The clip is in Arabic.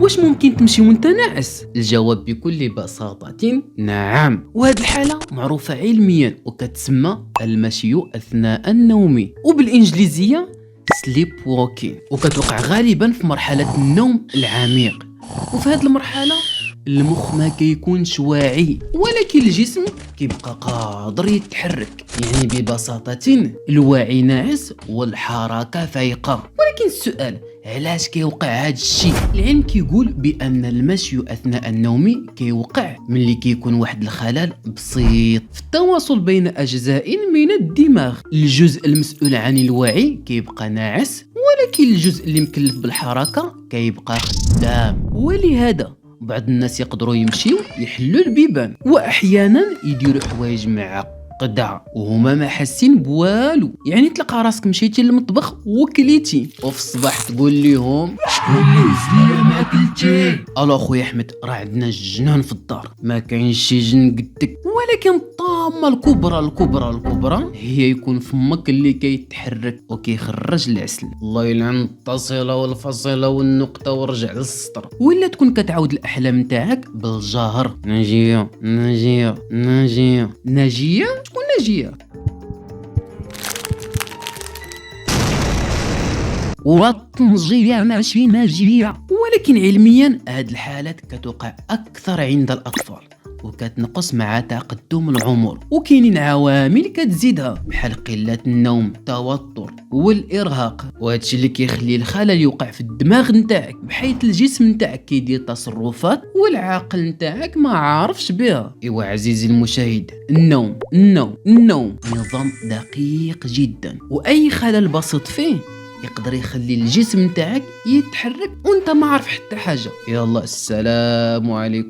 واش ممكن تمشي وانت ناعس؟ الجواب بكل بساطة نعم، وهذه الحالة معروفة علميا وكتسمى المشي أثناء النوم، وبالإنجليزية سليب ووكين، وكتوقع غالبا في مرحلة النوم العميق. وفي هذه المرحلة المخ ما كيكونش واعي، ولكن الجسم كيبقى قادر يتحرك، يعني ببساطة الوعي ناعس والحركة فايقة. ولكن السؤال، علاش كيوقع هذا الشيء؟ العلم كيقول بان المشي اثناء النوم كيوقع ملي كيكون واحد الخلل بسيط في التواصل بين اجزاء من الدماغ. الجزء المسؤول عن الوعي كيبقى ناعس، ولكن الجزء اللي مكلف بالحركة كيبقى خدام. ولهذا بعض الناس يقدروا يمشيو يحلوا البيبان، واحيانا يديروا حوايج معقده وهما ما حاسين بوالو. يعني تلقى راسك مشيتي للمطبخ وكليتي، وفي الصباح تقول لهم لي ما كلتي. الو خويا احمد، راه عندنا جنان في الدار، ما كاينش شي جن قدك. ولكن الطامه الكبرى هي يكون فمك اللي كيتحرك وكيخرج العسل. الله يلعن التصله والفصيله والنقطه ورجع للسطر. ولا تكون كتعاود الاحلام نتاعك بالجهر، ناجيه ناجيه ناجيه ناجيه. شكون ناجيه؟ وطنجيه ماشي ناجيه. ولكن علميا هاد الحالات كتوقع اكثر عند الاطفال وكتنقص مع تقدم العمر، وكاينين عوامل كتزيدها بحال قله النوم، التوتر والارهاق، وهادشي اللي كيخلي الخلل يوقع في الدماغ نتاعك، بحيث الجسم نتاعك كيدير تصرفات والعقل نتاعك ما عارفش بها. ايوا عزيزي المشاهد، النوم نظام دقيق جدا، واي خلل بسيط فيه يقدر يخلي الجسم نتاعك يتحرك وانت ما عارف حتى حاجه. يلا السلام عليكم.